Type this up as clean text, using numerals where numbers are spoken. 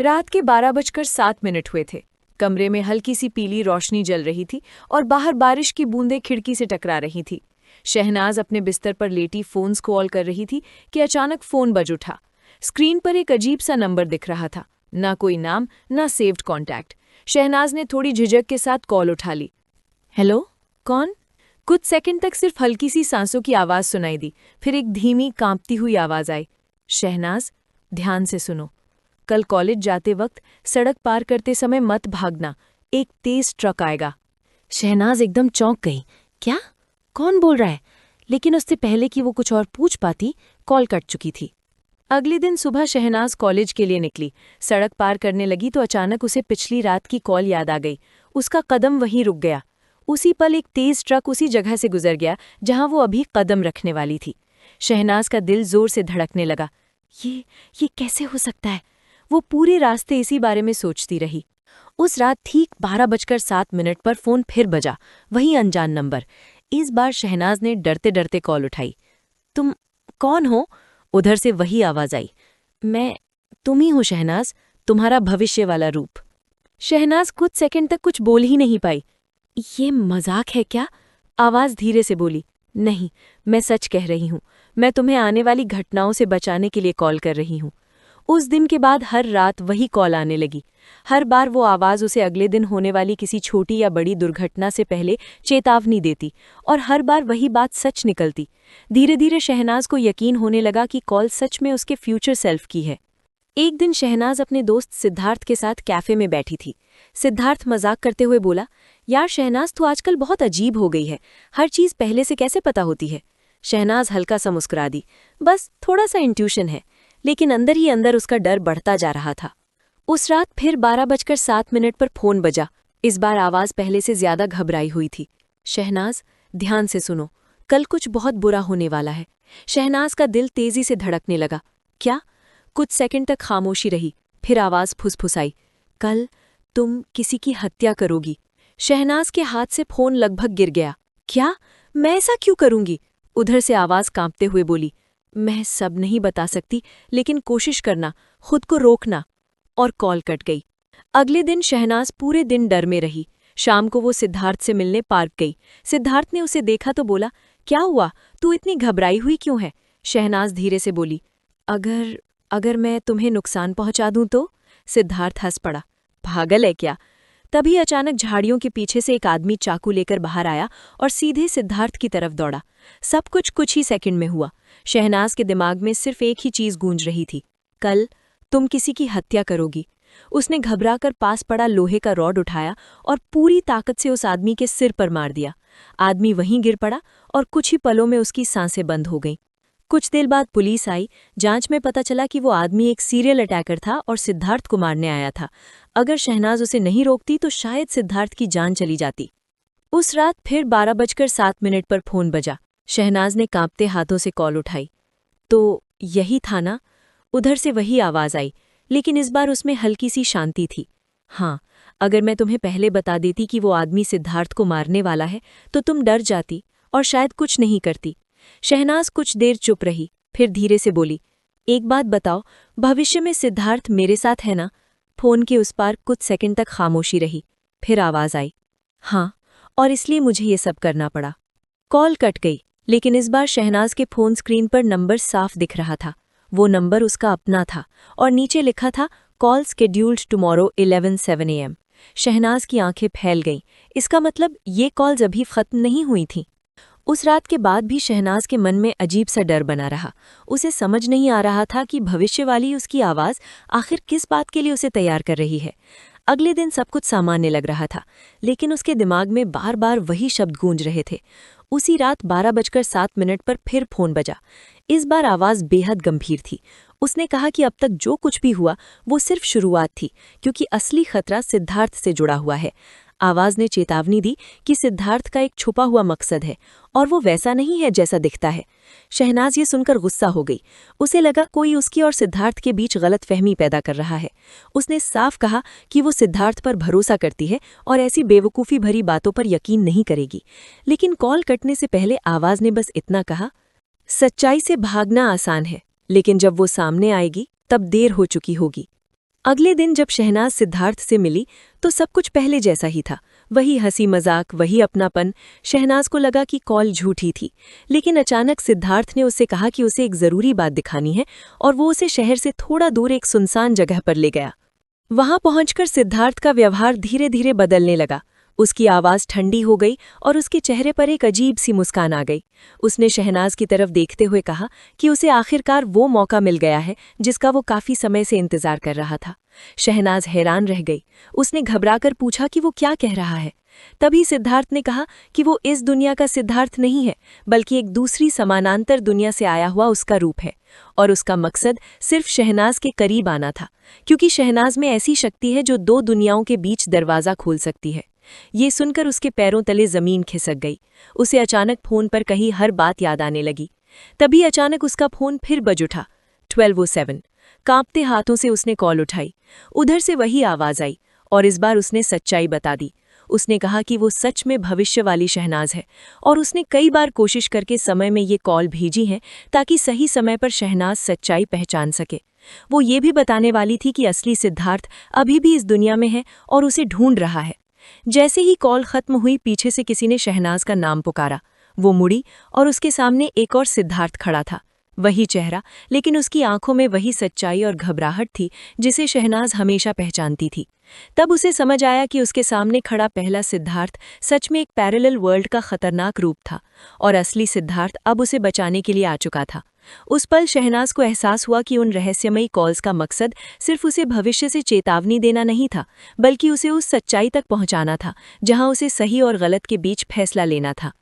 रात के 12:07 हुए थे। कमरे में हल्की सी पीली रोशनी जल रही थी और बाहर बारिश की बूंदें खिड़की से टकरा रही थी। शहनाज अपने बिस्तर पर लेटी फोन कॉल कर रही थी कि अचानक फोन बज उठा। स्क्रीन पर एक अजीब सा नंबर दिख रहा था, ना कोई नाम, ना सेव्ड कॉन्टैक्ट। शहनाज ने थोड़ी झिझक के साथ कॉल उठा ली। हेलो, कौन? कुछ सेकंड तक सिर्फ हल्की सी सांसों की आवाज सुनाई दी, फिर एक धीमी कांपती हुई आवाज आई। शहनाज, ध्यान से सुनो। कल कॉलेज जाते वक्त सड़क पार करते समय मत भागना, एक तेज ट्रक आएगा। शहनाज एकदम चौंक गई। क्या? कौन बोल रहा है? लेकिन उससे पहले कि वो कुछ और पूछ पाती, कॉल कट चुकी थी। अगले दिन सुबह शहनाज कॉलेज के लिए निकली। सड़क पार करने लगी तो अचानक उसे पिछली रात की कॉल याद आ गई। उसका कदम वहीं रुक गया। उसी पल एक तेज ट्रक उसी जगह से गुजर गया जहां वो अभी कदम रखने वाली थी। शहनाज का दिल जोर से धड़कने लगा। ये कैसे हो सकता है? वो पूरे रास्ते इसी बारे में सोचती रही। उस रात ठीक 12:07 पर फोन फिर बजा, वही अनजान नंबर। इस बार शहनाज ने डरते डरते कॉल उठाई। तुम कौन हो? उधर से वही आवाज आई। तुम ही हो शहनाज, तुम्हारा भविष्य वाला रूप। शहनाज कुछ सेकंड तक कुछ बोल ही नहीं पाई। ये मजाक है क्या? आवाज धीरे से बोली। नहीं, मैं सच कह रही हूँ। मैं तुम्हें आने वाली घटनाओं से बचाने के लिए कॉल कर रही हूँ। उस दिन के बाद हर रात वही कॉल आने लगी। हर बार वो आवाज़ उसे अगले दिन होने वाली किसी छोटी या बड़ी दुर्घटना से पहले चेतावनी देती, और हर बार वही बात सच निकलती। धीरे धीरे शहनाज को यकीन होने लगा कि कॉल सच में उसके फ्यूचर सेल्फ की है। एक दिन शहनाज अपने दोस्त सिद्धार्थ के साथ कैफे में बैठी थी। सिद्धार्थ मजाक करते हुए बोला, यार शहनाज, तू आजकल बहुत अजीब हो गई है। हर चीज़ पहले से कैसे पता होती है? शहनाज हल्का सा मुस्कुरा दी। बस थोड़ा सा इंट्यूशन है। लेकिन अंदर ही अंदर उसका डर बढ़ता जा रहा था। उस रात फिर 12:07 पर फोन बजा। इस बार आवाज पहले से ज्यादा घबराई हुई थी। शहनाज, ध्यान से सुनो, कल कुछ बहुत बुरा होने वाला है। शहनाज का दिल तेजी से धड़कने लगा। क्या? कुछ सेकंड तक खामोशी रही, फिर आवाज फुसफुसाई। कल तुम किसी की हत्या करोगी। शहनाज के हाथ से फोन लगभग गिर गया। क्या? मैं ऐसा क्यों करूंगी? उधर से आवाज कांपते हुए बोली। मैं सब नहीं बता सकती, लेकिन कोशिश करना, खुद को रोकना। और कॉल कट गई। अगले दिन शहनाज पूरे दिन डर में रही। शाम को वो सिद्धार्थ से मिलने पार्क गई। सिद्धार्थ ने उसे देखा तो बोला, क्या हुआ? तू इतनी घबराई हुई क्यों है? शहनाज धीरे से बोली, अगर मैं तुम्हें नुकसान पहुंचा दूं तो? सिद्धार्थ हंस पड़ा। पागल है क्या? तभी अचानक झाड़ियों के पीछे से एक आदमी चाकू लेकर बाहर आया और सीधे सिद्धार्थ की तरफ दौड़ा। सब कुछ ही सेकंड में हुआ। शहनाज के दिमाग में सिर्फ एक ही चीज गूंज रही थी, कल तुम किसी की हत्या करोगी। उसने घबराकर पास पड़ा लोहे का रॉड उठाया और पूरी ताकत से उस आदमी के सिर पर मार दिया। आदमी वहीं गिर पड़ा और कुछ ही पलों में उसकी सांसें बंद हो गईं। कुछ देर बाद पुलिस आई। जांच में पता चला कि वो आदमी एक सीरियल अटैकर था और सिद्धार्थ को मारने आया था। अगर शहनाज उसे नहीं रोकती तो शायद सिद्धार्थ की जान चली जाती। उस रात फिर 12:07 पर फोन बजा। शहनाज ने कांपते हाथों से कॉल उठाई। तो यही था ना? उधर से वही आवाज आई, लेकिन इस बार उसमें हल्की सी शांति थी। हाँ, अगर मैं तुम्हें पहले बता देती कि वो आदमी सिद्धार्थ को मारने वाला है तो तुम डर जाती और शायद कुछ नहीं करती। शहनाज कुछ देर चुप रही, फिर धीरे से बोली, एक बात बताओ, भविष्य में सिद्धार्थ मेरे साथ है ना? फोन के उस पार कुछ सेकंड तक खामोशी रही, फिर आवाज आई, हाँ, और इसलिए मुझे ये सब करना पड़ा। कॉल कट गई, लेकिन इस बार शहनाज के फोन स्क्रीन पर नंबर साफ दिख रहा था। वो नंबर उसका अपना था और नीचे लिखा था, call scheduled tomorrow 11:07 AM। Shahnaz की आंखें फैल गईं। इसका मतलब ये कॉल्स अभी खत्म नहीं हुई थीं। उस रात के बाद भी शहनाज के मन में अजीब सा डर बना रहा। उसे समझ नहीं आ रहा था कि भविष्य वाली उसकी आवाज़ आखिर किस बात के लिए उसे तैयार कर रही है। अगले दिन सब कुछ सामान्य लग रहा था, लेकिन उसके दिमाग में बार बार वही शब्द गूंज रहे थे। उसी रात 12:07 पर फिर फोन बजा। इस बार आवाज़ बेहद गंभीर थी। उसने कहा कि अब तक जो कुछ भी हुआ वो सिर्फ शुरुआत थी, क्योंकि असली खतरा सिद्धार्थ से जुड़ा हुआ है। आवाज़ ने चेतावनी दी कि सिद्धार्थ का एक छुपा हुआ मकसद है और वो वैसा नहीं है जैसा दिखता है। शहनाज ये सुनकर गुस्सा हो गई। उसे लगा कोई उसकी और सिद्धार्थ के बीच गलतफहमी पैदा कर रहा है। उसने साफ कहा कि वो सिद्धार्थ पर भरोसा करती है और ऐसी बेवकूफ़ी भरी बातों पर यकीन नहीं करेगी। लेकिन कॉल कटने से पहले आवाज़ ने बस इतना कहा, सच्चाई से भागना आसान है, लेकिन जब वो सामने आएगी तब देर हो चुकी होगी। अगले दिन जब शहनाज सिद्धार्थ से मिली तो सब कुछ पहले जैसा ही था। वही हंसी मजाक, वही अपनापन। शहनाज को लगा कि कॉल झूठी थी, लेकिन अचानक सिद्धार्थ ने उससे कहा कि उसे एक ज़रूरी बात दिखानी है और वो उसे शहर से थोड़ा दूर एक सुनसान जगह पर ले गया। वहां पहुंचकर सिद्धार्थ का व्यवहार धीरे धीरे बदलने लगा। उसकी आवाज़ ठंडी हो गई और उसके चेहरे पर एक अजीब सी मुस्कान आ गई। उसने शहनाज की तरफ देखते हुए कहा कि उसे आखिरकार वो मौका मिल गया है जिसका वो काफ़ी समय से इंतज़ार कर रहा था। शहनाज हैरान रह गई। उसने घबराकर पूछा कि वो क्या कह रहा है। तभी सिद्धार्थ ने कहा कि वो इस दुनिया का सिद्धार्थ नहीं है, बल्कि एक दूसरी समानांतर दुनिया से आया हुआ उसका रूप है, और उसका मकसद सिर्फ शहनाज के करीब आना था, क्योंकि शहनाज में ऐसी शक्ति है जो दो दुनियाओं के बीच दरवाज़ा खोल सकती है। ये सुनकर उसके पैरों तले जमीन खिसक गई। उसे अचानक फोन पर कही हर बात याद आने लगी। तभी अचानक उसका फोन फिर बज उठा। 1207। कांपते हाथों से उसने कॉल उठाई। उधर से वही आवाज आई और इस बार उसने सच्चाई बता दी। उसने कहा कि वो सच में भविष्य वाली शहनाज है और उसने कई बार कोशिश करके समय में ये कॉल भेजी है ताकि सही समय पर शहनाज सच्चाई पहचान सके। वो ये भी बताने वाली थी कि असली सिद्धार्थ अभी भी इस दुनिया में है और उसे ढूंढ रहा है। जैसे ही कॉल खत्म हुई, पीछे से किसी ने शहनाज का नाम पुकारा। वो मुड़ी और उसके सामने एक और सिद्धार्थ खड़ा था। वही चेहरा, लेकिन उसकी आंखों में वही सच्चाई और घबराहट थी जिसे शहनाज हमेशा पहचानती थी। तब उसे समझ आया कि उसके सामने खड़ा पहला सिद्धार्थ सच में एक पैरेलल वर्ल्ड का खतरनाक रूप था और असली सिद्धार्थ अब उसे बचाने के लिए आ चुका था। उस पल शहनाज को एहसास हुआ कि उन रहस्यमयी कॉल्स का मकसद सिर्फ उसे भविष्य से चेतावनी देना नहीं था, बल्कि उसे उस सच्चाई तक पहुंचाना था जहां उसे सही और गलत के बीच फैसला लेना था।